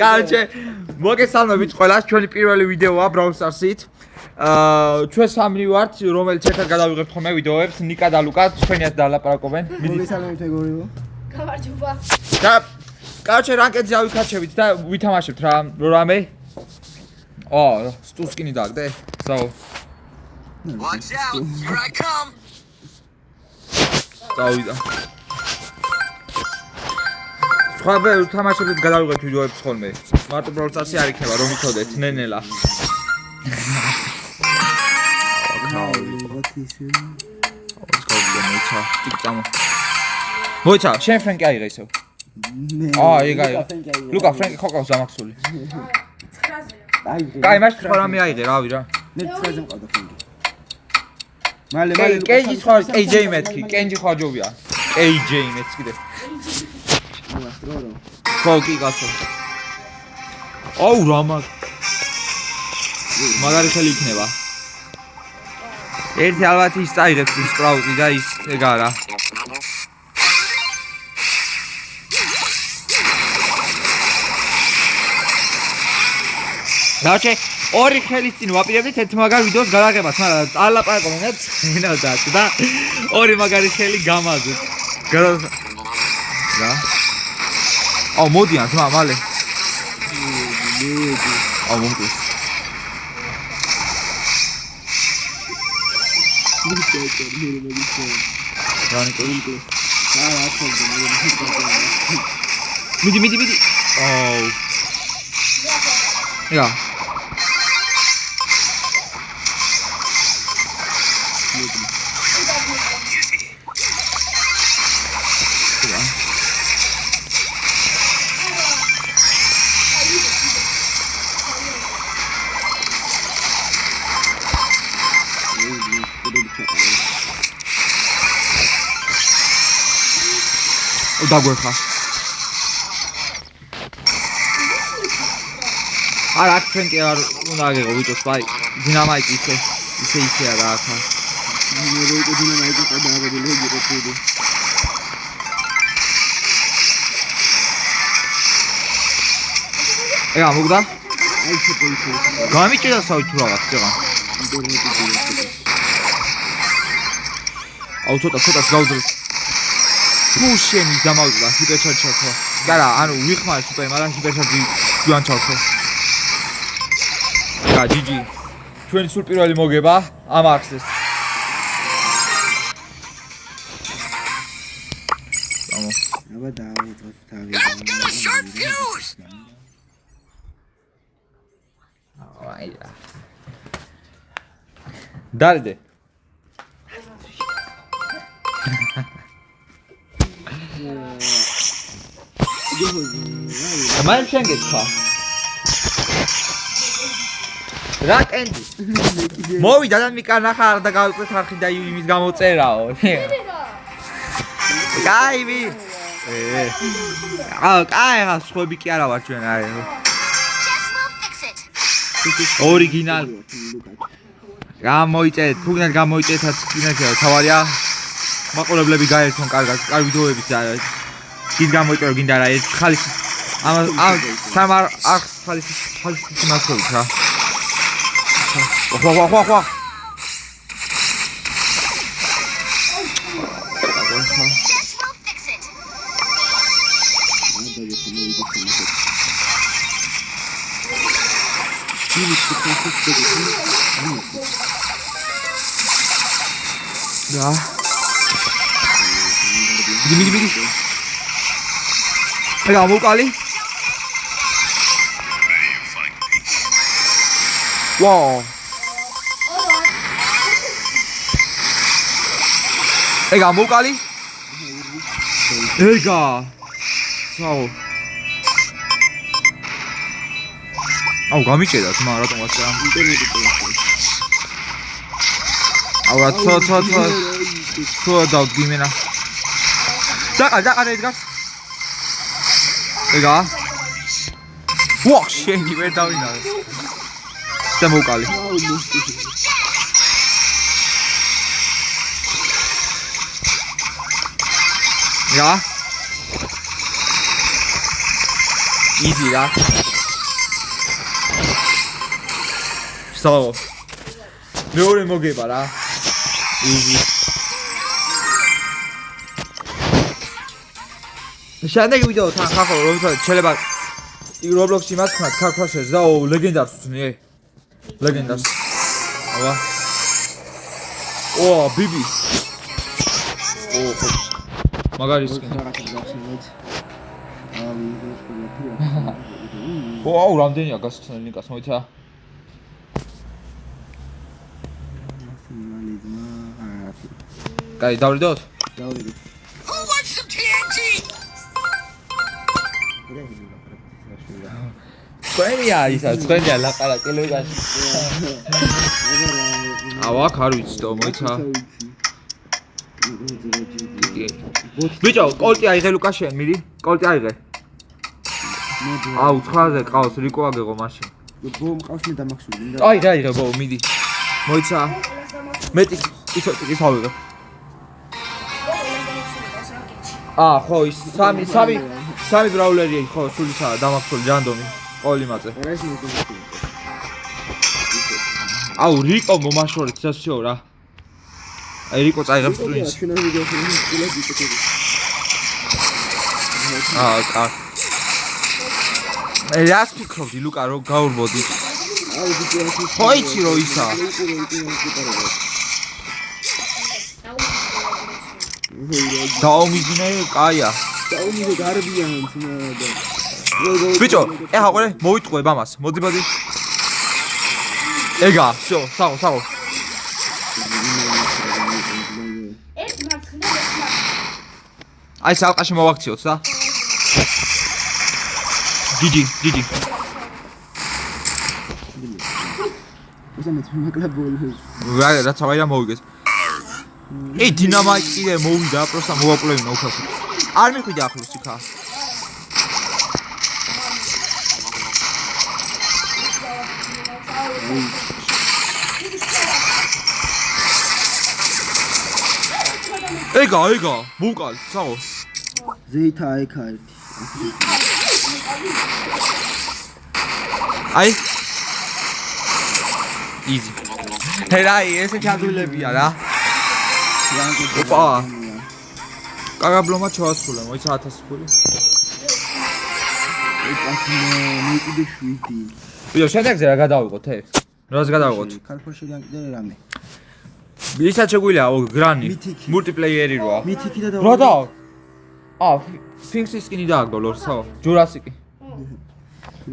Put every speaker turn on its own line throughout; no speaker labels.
Короче, მოგესალმებით ყველას, ჩვენი პირველი ვიდეოა Brawl Stars-ით. ჩვენ სამი ვართ, რომელიც ერთად გადავიღებთ ხოლმე ვიდეოებს, ნიკა და ლუკა, ჩვენიათ დალაპარაკობენ.
მოგესალმებით მეგობრებო.
გამარჯობა.
და короче, რანკედზე ავიქაჩებით და ვითამაშებთ რა, რამე. სტუსკინი დაგდე. So.
Watch out, here I come.
დავიდა. ხაბე უთამაშებთ გადავიღებთ ვიდეოებს ხოლმე. მარტო Brawl Stars-ი არ იქნება რომ იცოდეთ, ნენელა. მოიცა, შენ ფრენკი აიღე ისევ. ეგ აიღე. ლუკა ფრენკი ხო ყავს დამახსული.
9-ზე.
კაი, მაშინ სხვა რამე აიღე, რავი რა.
მე 9-ზე მყავდა ფრენკი. მალე
კენჯი სხვა AJ მეთქი, კენჯი ხო აჯობია. AJ მეთქი კიდე. ხო კი კაცო. აუ რა მაგარი ხელი იქნება. ერთი ალბათ ის წაიღებს ის სპრაუტი და ის ეგ არა. რაჩე ორი ხელის წინ ვაპირებდით ერთ მაგარ ვიდეოს გადაღებას, მაგრამ წალაპარაკობთ ენოდათ და ორი მაგარი ხელი გამაზეთ. რა? აუ მოდიან ძმა მალე. აუ მომკლეს. მიდი. აუ. ია. დაგვეხა. არა, ფრენკი არ უნდა აგეღო ბიჭო, სპაი. დინამიტი ისეა რა ახლა.
მე რო დინამიტი გადააგებული იყო ფუდი.
ეგა მოგდა?
აი შეფოიქო.
გამიჭირდა საერთოდ თუ რაღაც ეგა. აუ ცოტა გავძრო. ფუშენი დამავიდა ჰიპერჩარჯი. არა, ანუ ვიხმარ სუპერ, მაგრამ ჰიპერჩარჯი გვიან ჩავხო. რა, GG. ჩვენი სულ პირველი მოგება ამ არხს.
აბა დავიწყოთ თავი.
Got a sharp fuse.
აია. დარდე. მან შენ გეცხა. რა კენდი? მოვიდა და მიკა ნახა არ და გავიყვეთ არხი და იმის გამოწერაო. კაივი. კაი, სხვები კი არა ვარ ჩვენ აი. ორიგინალ. გამოიწეთ, თუნდაც გამოიწეთაც კინოშია, თავარია. მაყურებლები გაერთონ კარგად, კარგი ვიდეოები და ის გამოიწევ გინდა რა ერთ ხალისი ამ თამარ ახ ხალისი მასოვით რა. ხვა. რა. მიდი. ეგ ამოკალი. ვაუ. ეგ ამოკალი. ეგა. ვაუ. აუ გამიჭედა თმა რატომაც რა.
ინტერნეტი ყოლაფი.
აუ რა თო დავდგიმენა. დაყარ ედგარ. ეგა. ვაუ შენი ვერ დავინარე. და მოკალი. Ja. Easy რა. So. მეორე მოგება რა. Easy. შენდეგი ვიდეო თან ხახო რომ შეიძლება Roblox-ში მას ხმათ Car Crashers და ლეგენდარს ვწნი. ლეგენდარს. აბა. ბიბი. მაგარი სკინი. რამდენია გასცნელი ნიკას მოიცა? კაი, დავრიდოთ?
დავრიდეთ.
Who wants some TNT?
თქვენია ისა, თქვენია ლაპარაკელოგან. ავაკ არ ვიცი, მოიცა. ბიჭო, კოლტი აიღე ლუკაშენ, მიდი. კოლტი აიღე. აუ, 9-ზე ყავს, რიკო აგეღო მაშინ.
ბო მყავს მე დამახსოვდი.
აიღე, ბო, მიდი. მოიცა. მეტი ის ავიღე. ხო, ის სამი ბრაულერია, ხო, სულისა დამახსოვდი რანდომი. ყოველი მაწე. აუ, რიკო მომაშორეთ სასიო რა. აი რიკო წაიღებს პრინცი.
ჩვენ ვიდეოში ვიყავით ბიჭები.
კა. რას ფიქრობდი ლუკა რომ გაურბოდი? ხო იცი რომ ისა. დაუმიზინე, კაია.
დაუმიზე გარბიან თმოდა.
ბიჭო, ეხა ყურე, მოვიტყუებ ამას. მოდი. ეგა, всё, საღო. აი სალყაში მოვაქციოთ და. ჯიჯი.
უზამეთ მაკლაბოლოს.
რაც აღია მოვიგეს. დინამიტი კიდე მოვიდა, პროსტა მოვაკვლევინა უფასო. არ მიხვიდა ახლოს იქა. ეგა, მოვკალ, საღო.
ზეითა აიქა ერთი.
აი. easy. ჰერაი, ესე ჩადულებია რა. ოპა. კაგაბლომა ჩავასრულე, მოიცა 1000 ფული.
მე კიდე 7.
ბიჭო, შენდაგზე რა გადავიღოთ, რას გადავიღოთ?
ქალფოში კიდე რამე.
ვისაც შეგვიძლია გრანი, მულტიპლეიერი როა.
მითიკი და
რა და? ფინქსის სკინი დააგდო ლორსო, ჯურასიკი.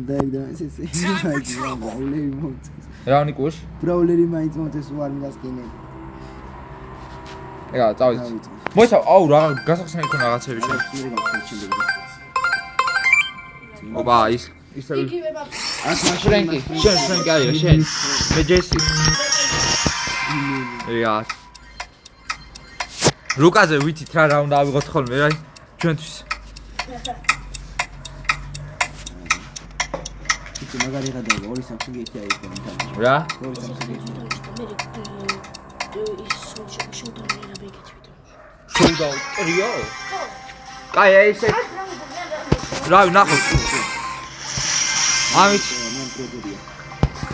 და ესე. ბაულერი მოწეს.
რაუნი კუშ?
ბრაულერი მაინც მოწეს უარ მინდა სკინი.
ეგა, წავიდეთ. მოიცა, აუ რა გასახსენე იქნება რაღაცები შე. ოპა, ისე შრენკი არის, შენ. მე ჯესი. ეგა. რუკაზე ვითით რა უნდა ავიღოთ ხოლმე რა ჩვენთვის.
ის მაგარი გადაიღო 2-3 გეთი აიღო.
რა?
2-3
შოუდაუ ტრიო? კაი ესე. რა ვნახოთ. ამით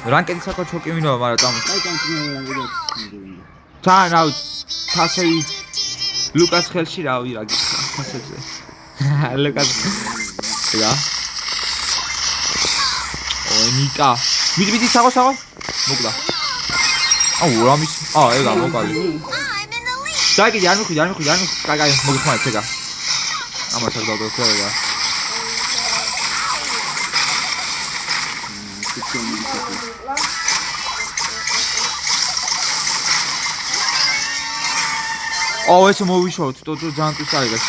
რანკედი საკო ჩოკიმინოა, მაგრამ წამო. თან აუ თასევი ლუკას ხელში რავი რა გიქცა თასებზე. ლუკას. რა? ნიკა. მიდი საღო. მოკლა. აუ რამის. ეგა მოკალი. დაიგი არ მიხვდი. კაი მოგიხმარეთ ეგა. ამას არ დავდოთ ეგა. ესე მოვიშოროთ, თვითონ ჯანტის აიღეს.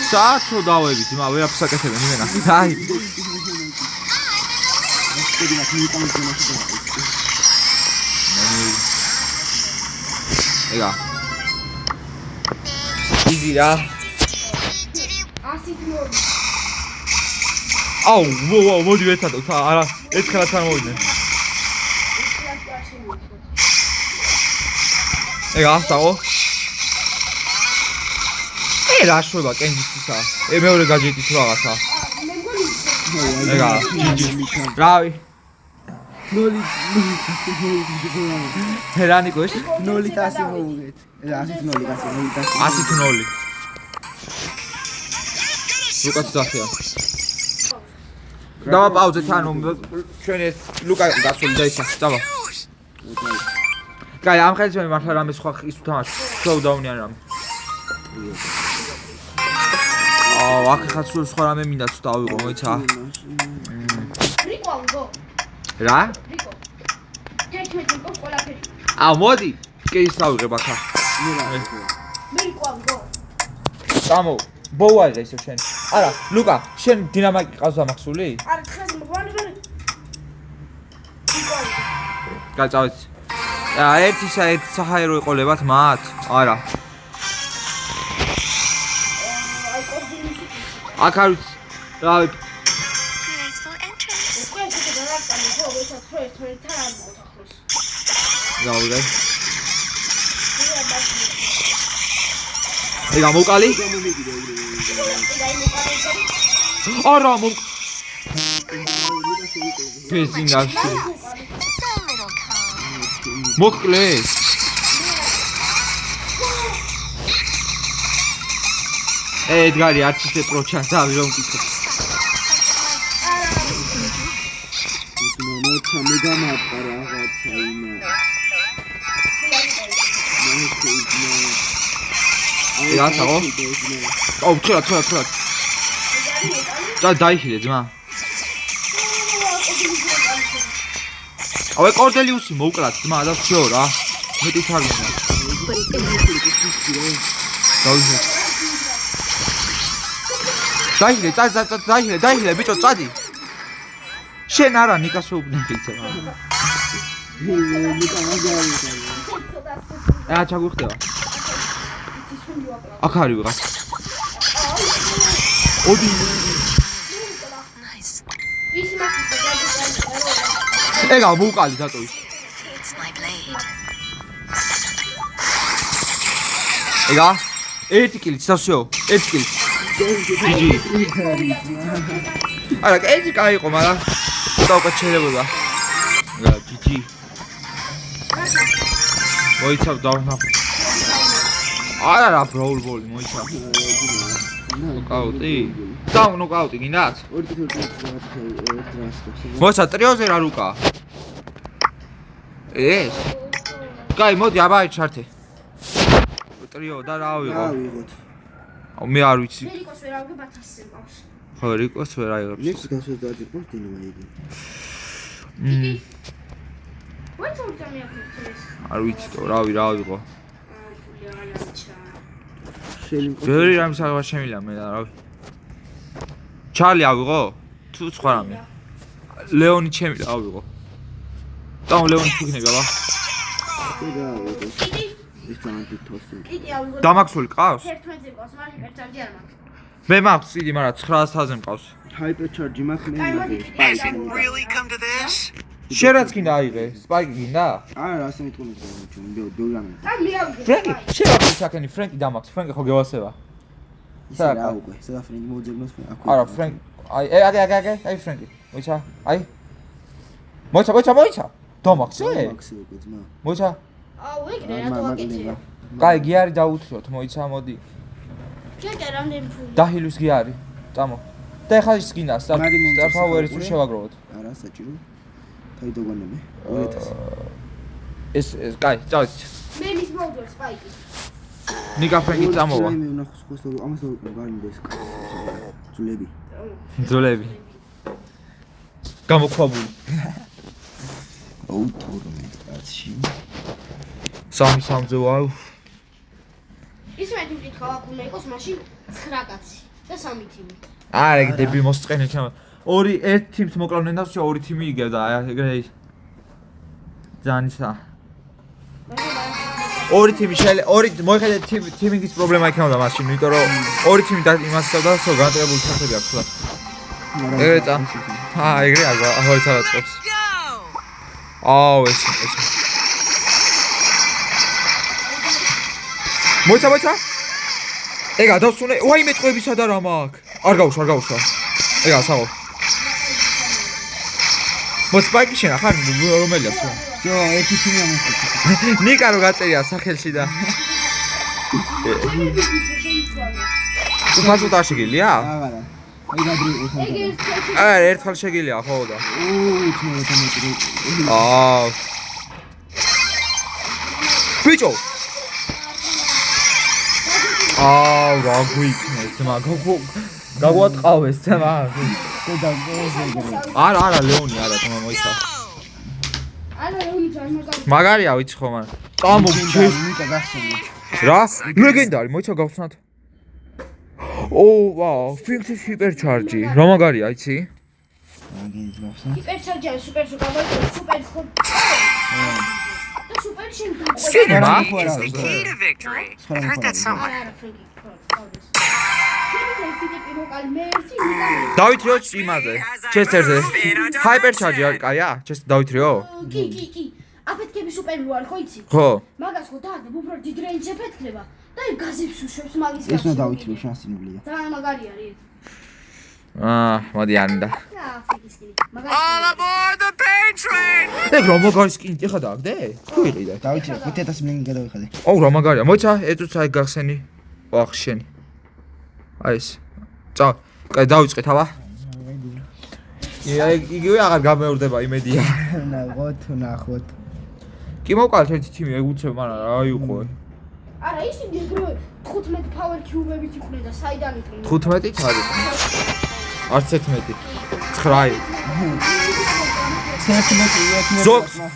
საათო დავებით, მა ვერაფერს აკეთებენ იმენა. აი. ეგა. იზი რა. აუ, მოდი ვეთადოთ, არა, ერთხელაც არ მოვიდნენ. ეგა, საღო. რა შვება კენჯისისა მეორე გაჯეტით რაღაცა ეგა რავი
ნოლი
ფერანი ყოს
ნოლი ტასი მოუგეთ 100 ნოლი ტასი
100 ნოლი ლუკას ძახია დავა პაუზეთ ანუ ჩვენ ეს ლუკა გასული და ისა დავა კაი ამ ხელს მე მართლა რამე სხვა ის თამაში შოუდაუნი ან რამე აქ ხა სულ სხვა რამე მინდა თუ დავიღო მოიცა
რიკო ავიღო
რა
რიკო ჯეჭმეჭი ყველაფერი
მოდი კი ის დავიღებ ახლა
მე რიკო ავიღო
სამო ბოუაჟე ისე შენ არა ლუკა შენ დინამიკი ყავს დამახსული
არა თხას მოგვანი მე რიკო ავიღო
გაწავეთ ერთი საჰაერო ეყოლებათ მათ არა
აი კორდინი
აქ არის რავი
უკვე ესე დააკანი ხო ვეცად თვე თან მოთხროს
გავიგე ეგა მოკალი არა ფეზინაში მოკლეს ედგარი არც ისე პროჩანს დავი რომ ვკითხო
მოცა მე გამაყარა რაღაცა იმა
რაცაო? აუ, თქვა. დაიხილე ძმა. ავე კორდელიუსი მოვკლათ ძმა და ვშო რა. მეტი თარგმნა. დაიხილე, ბიჭო, წადი. შენ არა ნიკას უუბნებიცა.
ნიკა მაგარი.
ჩაგვიხდება. აქ არის ვიღაც. ოდი.
ის მასი
ეგა მოვყალი დატო ის. ეგა 1 კილიც დასვიო 1 კილიც. ჯიჯი. არა, კეიჯი кайიყო, მაგრამ დაუკაჩერებოდა. ეგა ჯიჯი. მოიცავ დავნახ. არა რა ბროულ ბოლი მოიცა. ნოკაუტი. დაუ ნოკაუტი გინდათ? მოიცა ტრიოზე რა რუკა. ეს. კაი, მოდი აბა ჩართე. ტრიო და რა ვიღო? მე არ ვიცი.
რიკოს ვერ ავიღებ 1000-ზე მყავს.
ხო, რიკოს ვერ აიღებს.
ნექს გასვედადი პორტინო იგი.
ვაით ორჯამი აქვს?
არ ვიცი თო, რა ვიღო.
შენი
ბევრი რამ საღება შემილა მე და რავი. ჩარლი ავიღო? თუ სხვა რამე. ლეონი ჩემი ავიღო. დაუ ლეონი თუქნები აბა.
და ეს თანხი თოსი.
კიდე ავიღო.
დამაქსული ყავს?
11-ზე მყავს, მაგრამ ერთჯერჯი არ მაქვს.
მე მაქვს იგი, მაგრამ 900-ზე მყავს.
ჰაიპერ ჩარჯი მაქვს მე.
Has it really come to this?
შენაც გინდა აიღე? სპაიკი გინდა?
არა, ასე მithomეთ ჩვენ ბევრამე.
აი მე ავიღე.
ფრენკი, შევაფრენ საკენი ფრენკი დამაქვს. ფრენკი ხო გევასება?
ისე რა უკვე, სადა ფრენკი მოძებნოს აქ.
არა, ფრენკი. აი ფრენკი. მოიცა? აი. მოიცა. დამაქვს?
მაქსი უკვე ძმა.
მოიცა?
აუ ეგრე რა დავაკეთე.
კაი, გიარი დაუთრიოთ, მოიცა, მოდი.
ჯეჭა რამდენი ფული?
დაჰილუს გიარი. წამო. და ეხლა ის გინდა, სტარფაუერის თუ შევაგროვოთ.
არა, საჭირო. თავი დაგონები. 2000.
ეს კაი, წავით.
მე მის მოვდორ სპაიკი.
ნიკა ფრენკი წამოვა.
მე ვნახოს ხო ამას გარიმდეს ძულები.
ძოლები. გამოქვაბული.
აუ თორმე კაცი.
სამზე ვაუ.
ის მე თქვა აქ უნდა იყოს მაშინ 9 კაცი და 3 თიმი.
არა, ეგ დები მოსწყენე ჩემ. ერთ თიმს მოკლავდნენ და всё ორი თიმი იგებდა, ეგრე. ძანისა. ორი თიმი ორი მოიხედეთ თიმინგის პრობლემა იქნებოდა მაშინ, იმიტომ რომ ორი თიმი და იმასავდა, всё განტოლებული სახები აქვს რა. ეგრე წამ. ეგრე აღარ წაწყობს. აუ ეს. მოიცა. ეგა დავსუნე. ვაიმე ტყვებისა და რა მაქვს. არ გავუშვა. ეგა საღო. მოსპაიკი შენ ახარ რომელია სულ?
всё, ერთი თვე ამოხდა.
ნიკა რო გაწერია სახელში და ფასო დაშეგილია?
აღარა. აი გადრიყო ხარ.
ერთხელ შეგილია ხო და.
თუმცა
ბიჭო. რა გვიქნეს მაგო გაგვატყავეს ძმა. არა ლეონი არა თქმა მოიცა.
არა ლეონი ძალიან
მაგარია ვიცი ხო მან. წამოგჩეს
ნიკა გახსენე.
რა? ლეგენდარი მოიცა გავხსნათ. ვაუ, ფინქსის ჰიპერჩარჯი. რა მაგარია, იცი?
აგენ გახსენე.
ჰიპერჩარჯი ან სუპერ გავაიწო სუპერ ხო? და სუპერ შენ
სკინება?
Is the key to victory. I've heard that somewhere.
არა ფრენკი ხო.
დავითრიო იმაზე, ჩესტერზე. ჰაიპერჩარჯი არ კაია? ჩეს დავითრიო?
კი. აფეთქები სუპერი ვარ ხო იცი?
ხო.
მაგას ხო დააგებ უფრო დიდ რეინჯს ეფეთქება და იქ გაზებს უშვებს მაგის
ეს უნდა დავითრიო შანსინულია.
ძალიან მაგარია რე.
მოდი ანდა.
აფრიკისკინი.
All aboard the pain train!
ეგ რა მაგარი სკინი ხა დააგდე? თუ იყიდა.
დავითრიო 5000 მილიონი გადავიხადე.
რა მაგარია. მოიცა, ეწუც აი გახსენი. ვახშენი. აი ეს. კაი დავიწყე თავა. იგივე აღარ გამეორდება იმედია.
ნახოთ.
კი მოვყავთ ერთი თიმი, ეგ უცებ, მაგრამ რა იყო?
არა ისინი ეგრევე 15 power cube-ებით იყვნენ და საიდან იყვნენ?
15-ით არის. არც 11. 9.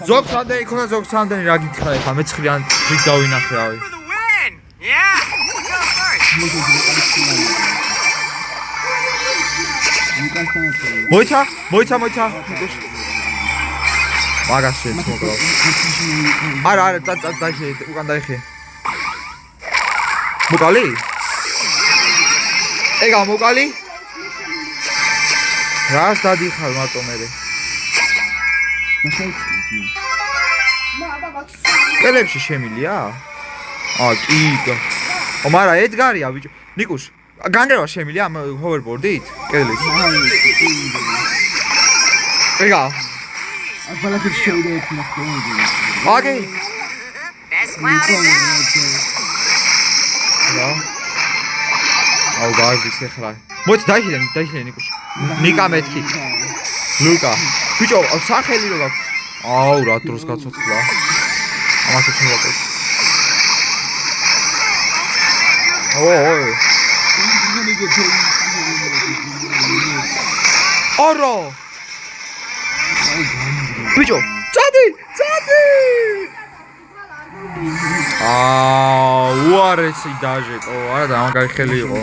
ზოგ სანდენი ქონა ზოგ სანდენი რა გითხრა ხა მე 9-იან ვით დავინახე რავი.
For the win! Yeah! Go first!
მოიცა. მაგაში მოკლა. არა, დაიხე, უკან დაიხე. მოკალი? ეგა მოკალი? რას დადიხარ მარტო მე? კელებში შემილია? კი. მაგრამ ედგარია ბიჭო. ნიკუშ, განგერვა შემილია ამ ჰოვერბორდით? კელის. ეგა.
აბალაკის შევიდე ერთი ნახტომები.
აკი.
Best cloud in
რა? აუ გაიგეს ახლა. მოიცა დაიხილე ნიკუშ. ნიკა მეთქი. ლუკა. ბიჭო, სახელი რო გაქვს. აუ რა დროს გაცოცხლა. ამასაც მოვაკეთე. ოი. ორო. ბიჭო, წადი! უარესი დაჟეკო, არა და მაგარი ხელი იყო.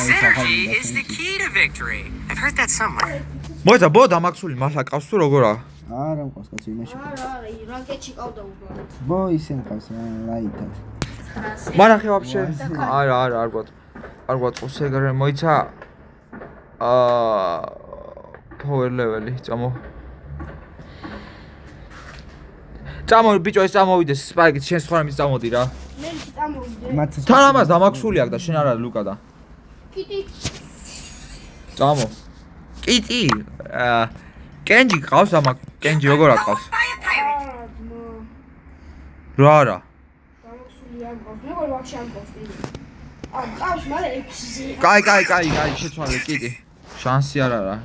Synergy is the key to victory. I've heard that somewhere.
მოიცა ბო დამაქსული მართლა ყავს თუ როგორა?
არა მყავს კაცო იმაში.
არა, რანკეტში ყავდა უბრალოდ.
ბო ისე მყავს ლაითად.
მარახე ვაფშე. არა, არ გვაწყობს ეგრე მოიცა power level-ი წამო ბიჭო ეს წამოვიდეს სპაიკით შენ სხვა რამის წამოდი რა.
მე წამოვიდე.
თან ამას დამაქსული აქვს და შენ არა ლუკა და.
კიტი.
წამო. კიტი. კენჯი ყავს ამა კენჯი როგორ აკავს? რა არა.
დამაქსული არ ყავს. მე როგორ ვახშე არ ყავს კიტი. ყავს მაგრამ 6-ზე.
კაი შეცვალე კიტი. შანსი არ არა.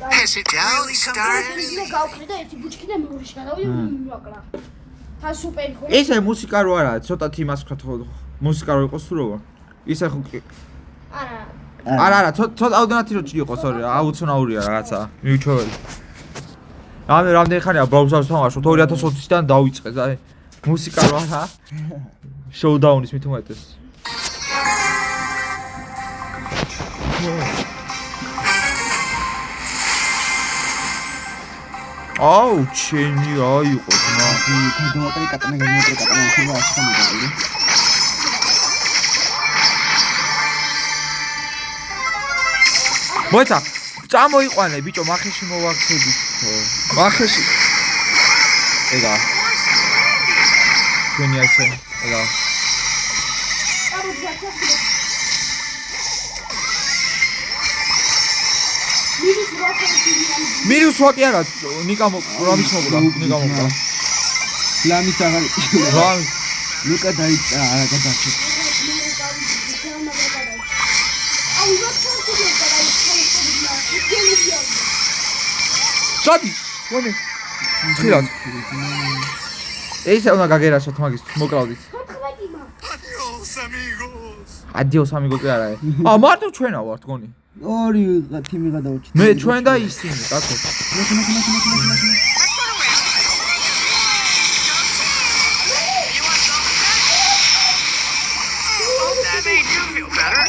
Has it really started?
ისე გავკრე და ერთი ბუჩქი და მეორეში გადავიდე მივაკლა. თან სუპერი ხო?
ესე მუსიკა რო არა, ცოტათი იმას ვქრათ მუსიკა რო იყოს თუ როგორ? ისე ხო
არა.
არა, ცოტა აუდენათი რო ჭირიყო, სორი, აუცნაურია რაღაცა, მიუჩვეველი. რამდენი ხანია ბრაუზერს თამაშობ 2020-დან დავიწყე და მუსიკა რო არა. შოუდაუნის მით უმეტეს. აუ, ჩენი აიყო ძმა.
გადავაყრი კატანა ხება ასე მოგაყოლი.
მოიცა, წამოიყვანე ბიჭო, მახეში მოვაქცევდით ხო? მახეში. ეგა. ჩვენი ასე, ეგა. მირიუს ვაკი არა ნიკა რამის მოკლა ნიკა მოკლა
ლამის აღარ
რამის
ლუკა დაიწყა არა გადაჭი
ჩადი ვონე ხილად ესე უნდა გაგერაშოთ მაგის მოკრავდით
Adios, amigos.
ადიოს ამიგო კი არა მარტო ჩვენა ვართ გონი
ორი თიმი გადავჭი
მე ჩვენ და ისინი კაცო
That made you feel better.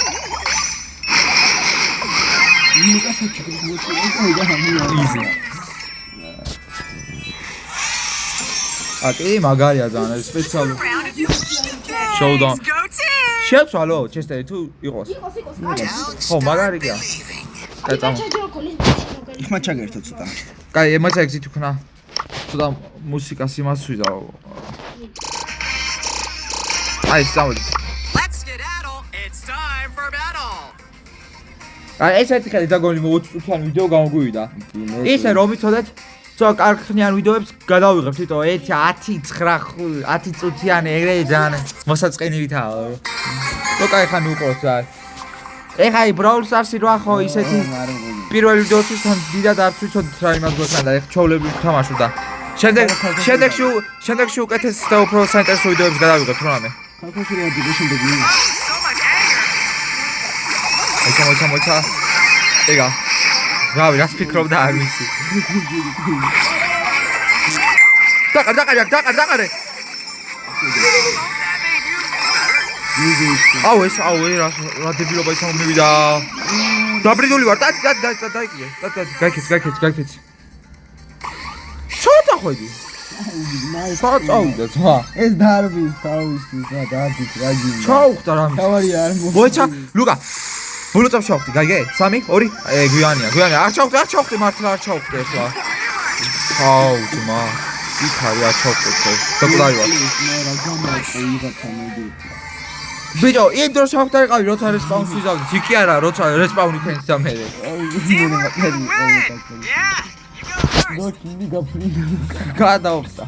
ლუკა საჭირო მოწყვეტა და
იზი აკი მაგარია ძალიან სპეციალური
Round of you.
Showdown.
Go team.
შეცვალო ჩესტერი თუ იყოს ხო მაგარი გია კაი წამო
ხმა ჩაგერთო ცოტა
კაი ემოცია ეგზით ვქნა ცოტა მუსიკას იმას ვიზავ აი წამოდი
Let's skedaddle. It's time for battle.
აი ეს ერთი ხელი დაგონი 20 წუთიან ვიდეო გამოგვივიდა ისე რომ იცოდეთ ცოტა კარგხნიან ვიდეოებს გადავიღებ თვითონ 1 10 9 10 წუთიანი ეგრე ძალიან მოსაწყენივითაა რო კაი ხან უყუროთ რა ეხა აი Brawl Stars-ი რა ხო ისეთი პირველ ვიდეოთვის თან დიდად არ ვიცოდით რა იმას გვექნა და ეხა ჩავლები ვთამაშო და შემდეგში უკეთეს და უფრო საინტერესო ვიდეოებს გადავიღებთ რამე
ხალხში რა დიდი შემდეგი
So much anger.
მოცა ეგა რავი რას ფიქრობდა არ ვიცი დაყარე
That made you feel better.
აუ ეს რა დებილობა ის მომივიდა დაბრიდული ვარ დაიკიდე გაიქეცი ცოტა ხვედი წავიდა ძმა
ეს დარბის თავისთვის რა დარბის რაგი
ჩაუხდა რამის
თავარი არ
მოიცა ლუკა ბულოწავ ჩავხდი გაიგე 3 2 გვიანია არ ჩავხდი მართლა არ ჩავხდი ახლა აუ ძმა იქარი არ ჩავხდი დაკვლავი ვარ
რა გამაყო იღაცა მოდით
ბიჭო იმ დროს ჩავხდარიყავი როცა რესპაუნს ვიზავდი ჯიკი არა როცა რესპაუნი ქენს და მე
Yeah. You go first.
გოჩინი გაფრინდა
გადავხდა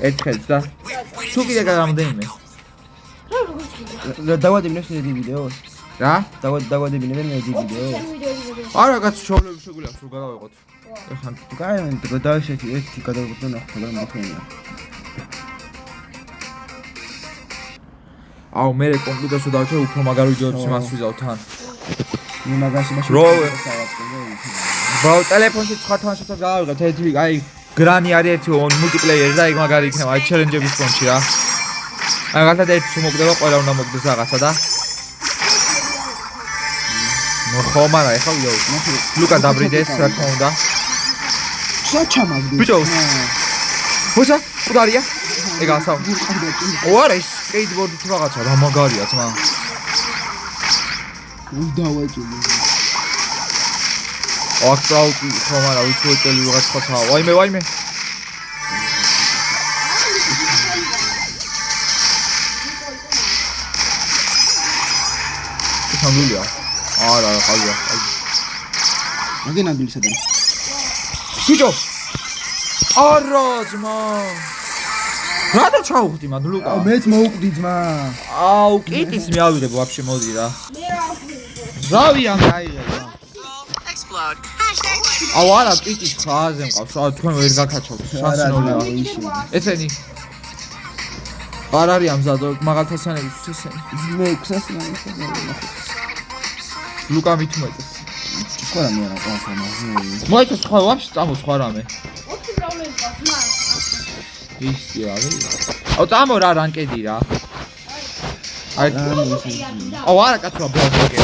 ერთხელს და თუ კიდე გამოდენიმე
დავადებინე შენი ვიდეოს
რა
დავადებინე მე ვიდეოს
არა კაც შოვლები შეგვიძლია სულ გადავიღოთ ეხლა
გაიმენ გადავშეთი ერთი გადავიღოთ და ნახოთ რა მოხდება
აუ მე კომპიუტერში დავწერ უფრო მაგარ ვიდეოებს იმას ვიზავ თან
მე მაგაში მაშინ
ბაუ ტელეფონში სხვა თამაშებსაც გავავიღეთ ერთი აი გრანი არის ერთი მულტიპლეიერი და იქ მაგარი იქნება აი ჩელენჯების ფონში რა აი რაღაცა ერთი შემოგდება ყველა უნდა მოგდეს რაღაცა და ნუ ხო მარა ეხლა ვიდეო ლუკა დაბრიდეს რა თქმა უნდა
ჩამაგდი
ბიჭო ხოცა კუდარია ეგ ასავ ოარე სკეიტბორდი თუ რაღაცა რა მაგარია ძმა
დავაჭილი
აქტაუტი ხო მარა უცხოელი რაღაც ხოცა ვაიმე სანდულია არა ყავია
მაგენ ანდილი სადარ
ბიჭო არა ძმა რატო ჩავხდი მან ლუკა
მეც მოუკვდი ძმა
აუ კიტის მე ავიღებ ვაფშე მოდი რა რავიან გაიღებ
Explode.
აუ არა კიტის ხაზე მყავს რა თქვენ ვერ გაკაჩავთ სასინოლია ესენი არ არის ამზადო მაღალთასანების ესენი
მე ქსასიანი
ლუკა მithumetes
სხვა რამე არა ყავს ამაზე
მოიცა სხვა ვაფშე წამო სხვა რამე
ოთხი პრობლემა ყავს მას
ისი არის აუ წამო რა რანკედი რა აი აუ არა კაცო ბლოკი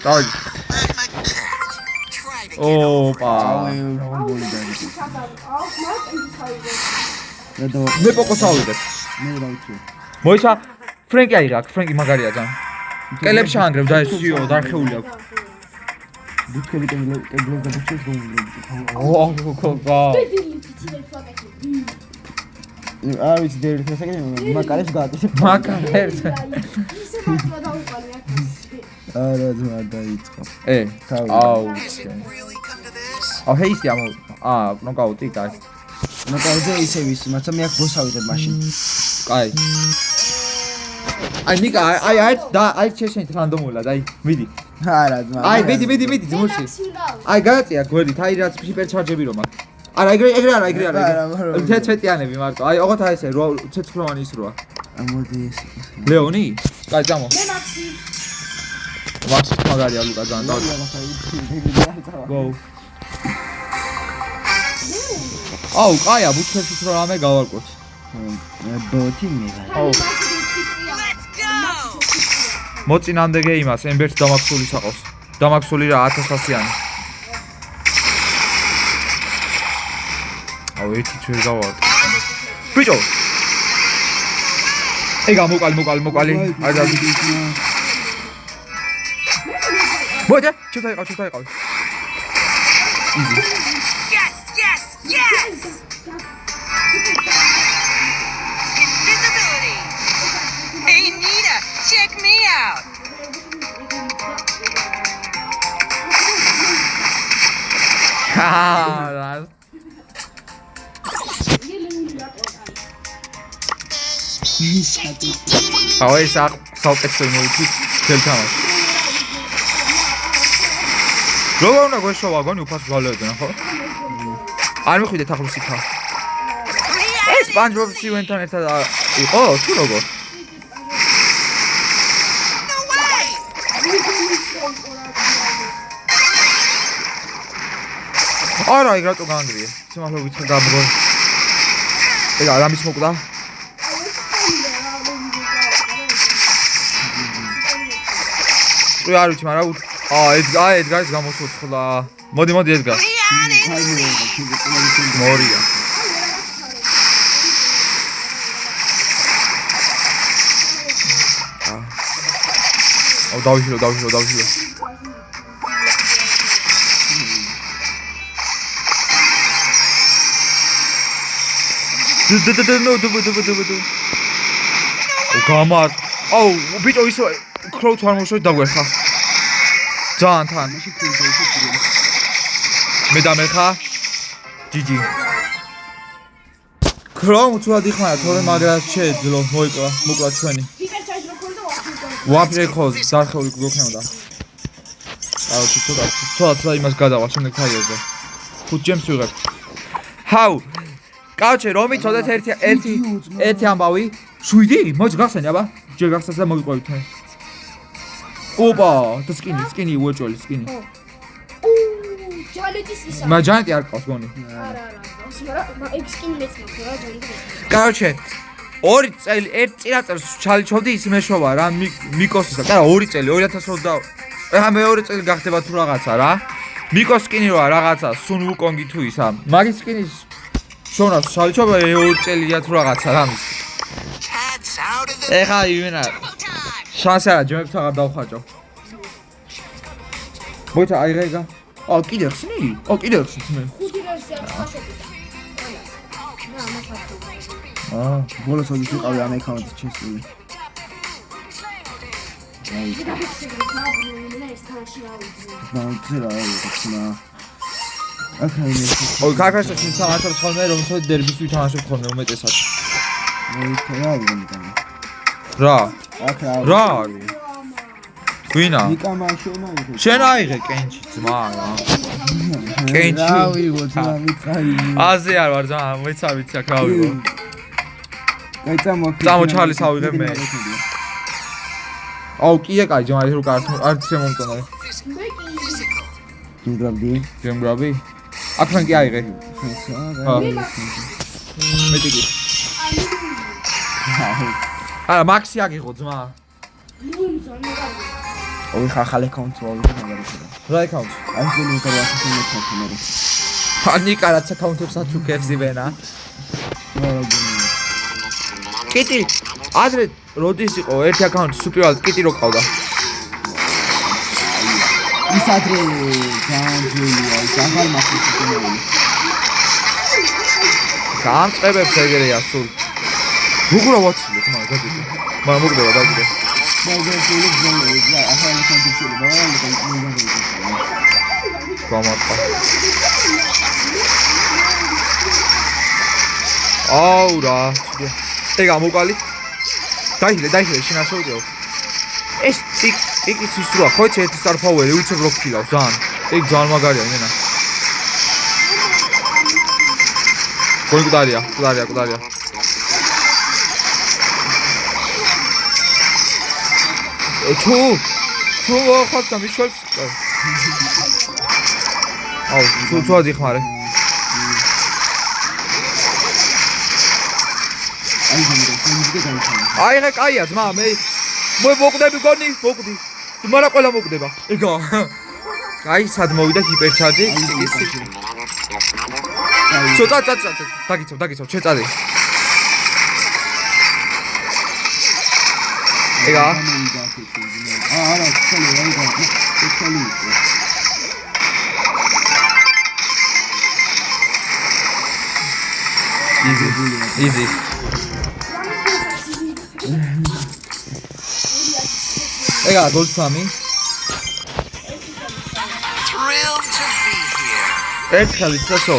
დაი ოპა
რომბოლი დაიწყო
აქვს მას ის თავი
მე პოკოს ავიღებ
მე რა ვიცი
მოიცა ფრენკი არის რა ფრენკი მაგარია ძალიან კელებს ჩაანგრევ და ესიო დარხეული აქვს
ბუთქები კებლებს და ბუთქებს რომბოლი
ოუ კოკა
არ ვიცი დერეთ ესაგები მაკარებს გააკეთებ
მაკარებს
ისე მართლა დაუყალე აქ
არა ძმა დაიწყო. თავი.
აუ.
Really come to this?
აუ ჰეისი ამო. ნოკაუტი, კაი.
ნოკაუტზე ისე ვის, მაგრამ მე აქ ბოს ავიღებ მაშინ.
კაი. აი ნიკა, აი შეშენით რანდომულად, აი, მიდი.
არა ძმა.
აი, მიდი, ძმოში. აი, გააწია გვერდით, აი რაც ჰიპერჩარჯები რომ აქვს. არა, ეგრე არა. 11-იანები მარტო. აი, ოღონდ აი ესე, ცეცხლოვანი ის როა.
მოდი ეს.
ლეონი? კაი, წამო.
მე მაქსი.
ვაქსი მაგარია ლუკა ძალიან და. გო. აუ, კაია, ბუთქერშიც რო რამე გავარკვევთ.
ბოთი მიღა.
აუ,
Let's go!
მოწინამდე იმას, ემბერს დამაქსული საყავს. დამაქსული რა 1100-იანი. აუ, ერთი ჩვენ გავარკვევთ. ბიჭო. ეგა მოყალი. აი და მოდი, ჩუტაიყავ. იზი.
Yes! Invisibility! Hey, Nita, check me out!
რა. აუ, ეს საუკეთესო იმეუთი თელთამაში. როგორ უნდა გვეშო ვაგონი უფას გვალევდნენ, ხო? არ მიხვიდეთ ახლოს იქა. ეს SpongeBob სივენთან ერთად იყო, თუ როგორ?
No way!
არა, ეგ რატო განგრია? სიმართლე გამგო. ეგ არამის მოკვდა. არ ვიცი, მაგრამ ედგარის გამოსუცხლა. მოდი ედგარ. მორია. აუ დავიშილო. დუ. გამარ. აუ, ბიჭო ისო ქროუც არ მოშოი დაგვერხა. ძალიან თან. მე დამერხა. GG. ქროუ თუ ადიხმარა, თორე მაგრად შეეძლო, მოკლა ჩვენი.
ჰიპერჩარჯ რო ქონდა
ვაფრე ხოს, დარხეული გქონდა. აუ, ცოტა იმას გადავა, შემდეგ თაიაზე. 5 ჯემს ვიღებ. ჰაუ. კაუჩე, რომი ცოტა ერთი ამბავი. 7? მოიც გახსენე, აბა. ჯერ გახსენე და მოგიყვებით მე. ოპა, და სკინი უეჭველი სკინი.
ჯალეთის ისა.
მა ჯანტი არ ყავს გონი.
არა. მაგრამ ეგ სკინი მეც მაქვს რა, ჯალეთი.
კაუჩე, 2 წელი, 1 წინაწელს ჩალიჩოვდი ის მეშოვა რა, მიკოსისა. და 2 წელი, 2020. ეხა მეორე წელი გახდება თუ რაღაცა რა. მიკოს სკინი როა რაღაცა, სუნ ვუკონგი თუ ისა. მაგის სკინის შონას ჩალიჩოვდა 2 წელია თუ რაღაცა რა მის.
Cats out of the
ეხა იმენა შანსი არა, ჯემებს აღარ დავხარჯავ. მოიცა აიღა. კიდე ხსნი? კიდე ხსნი მე.
5 ვერსია ხაშობია. და ამას არ
ბოლოს ოდი ვიყავი ამ აკაუნტით შესული.
ოი, კაკაშა შენ თამაშობ ხოლმე, რომელსაც დერბის ვითამაშობ ხოლმე უმეტესად. რა? რა არის? გვინა? შენ აიღე კენჩი ძმა რა. კენჩი.
რა ვიღო ძმა მითხარი.
აზე არ ვარ ძმა, მეც არ ვიცი აქ რა ვიღო.
კაი
წამო ჩარლის ავიღე მე. აუ, კია კაი ძმა, ეს რო არც შემომწონა. გემგრაბი? აქან კი აიღე. მეტი კი. არა, მაქსი აგიღო ძმა.
ოი ხახალ აკაუნტს ვავიღე მაგარია.
რა აკაუნტი?
აი ზენი ინტერნეტში მოხდა.
ანიკა რაც აკაუნტებს აჩუქებს იბენა. კიტი, ადრე როდის იყო ერთი აკაუნტი სუპერალ კიტი რო ყავდა.
ის ადრე განძულია, აღარ მაქვს.
გამწყებებს ეგრეა სულ. როგორ ავაცილეთ მაგაზე მაგრამ მოგდება დაგიდე
მაგრამ შეიძლება ზოგადად ახალი კონტექსტი
გამარტყა აუ რა ეგ ამოკალი დაიხილე შენ არ შევდეო ეს ტიკის ის როა ხო ეცე star power-ი უცებ რო ქილავს ძალიან ეგ ძალიან მაგარია იმენა გოლკუდარია თუ ხარ და მიშველს აუ თუ ადიხმარე აი რა კაია ძმა მე მოვკვდები გონი მოვკვდი მაგრამ ყველა მოვკვდება ეგა აი სად მოვიდა ჰიპერჩარჯი ცოტა დაგიცავ შეწადე ეგა
არა ხელი
easy ეგა გოლცამი
Thrilled to be here.
ერთხელ ისო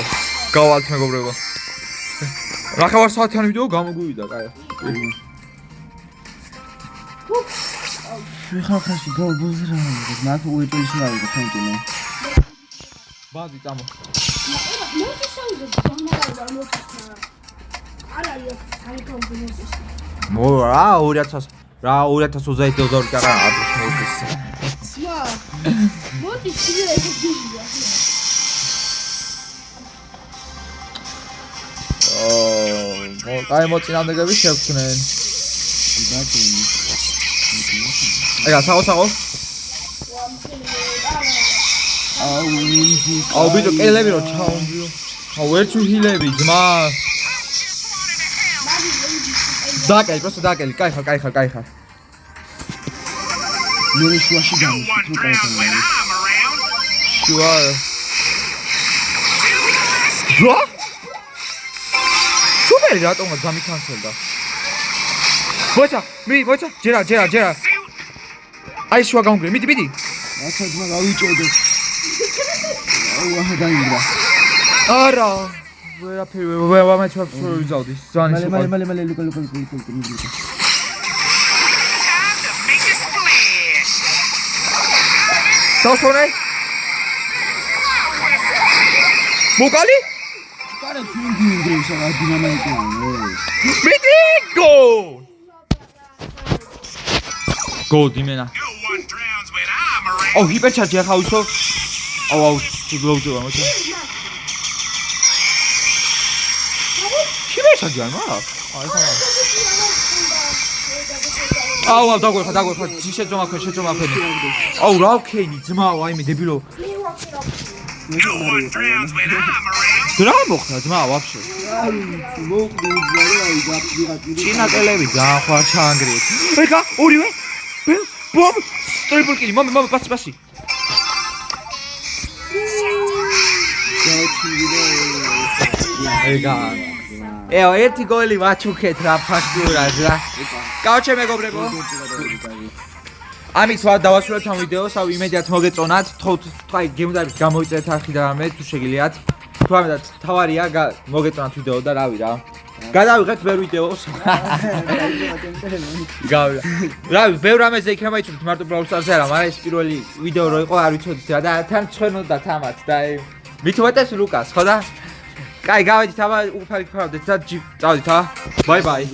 გავალთ მეგობრებო რა ხარ საათიანი ვიდეო გამოგვივიდა კაი
ხახაში გოლბოზრა მაგ უეჭის რა ვიყო თენკინე
ბაზი წამო მორა 2020 დოლარი კარა არის მოდის
სმა მოდი შეიძლება ეგეთია
აი მოწინააღმდეგები შევქმნენ ეგა საო აუ ბიჭო კელები რო ჩაუნდიო აუ ერთ ჰილები ძმა დაკელი просто დაკელი კაი ხარ
მე შუაში გამიშли
შუა რა სუპერი რატომ გამიქანსელდა ბოჭა ჯერა აი შუა გამგრე მიდი
აცა ძმა გავიჭოდე აუ აჰა დაინგრა
არა ვერაფერი ვამეცვა ვიზავდი ზანის
მალე ლუკა
Time to make a splash.
დავსვენე მოკალი
კარა ფინგინგრეშა რა დინამიკაა
მიდი გოლ იმენა
No one drowns when I'm around.
აუ ჰიპერჩარჯი ახლა უსო აუ თუ გლოუზება მოჩა ჰიპერჩარჯი არ მაქვს აი ხა აუ დაგვეხა შეძომა ქვენი აუ რა ვქენი ძმა ვაიმე დებილო
No one drowns when I'm around.
რა მოხდა ძმა ვაფშე
მოვკვდი უძრავი გაფრიღატი
ჩინა ტელევი ძალიან ხარ ჩაანგრიეთ ეგა ორივე ბომ ტრიპლ კილი მომი პასი ეგა ერთი გოლი ვაჩუქეთ რა ფაქტურად რა კაუჩე მეგობრებო ამით დავასრულებთ ამ ვიდეოს ავ იმედიათ მოგეწონათ თქვა გემდარით გამოიწერეთ არხი და მე თუ შეგიძლიათ თუ ამდა თავარია მოგეწონათ ვიდეო და რავი რა გადავიღეთ ბევრ ვიდეოს რავი ბევრ რამეზე იქნება იცოდეთ მარტო Brawl Stars-ზე არა მაგრამ ეს პირველი ვიდეო რო იყო არ ვიცოდით რა და თან ჩვენოდა თამათ და მით უმეტეს ლუკას ხო და კაი გავედით აბა უფალი გფარავდეთ და წავდით ბაი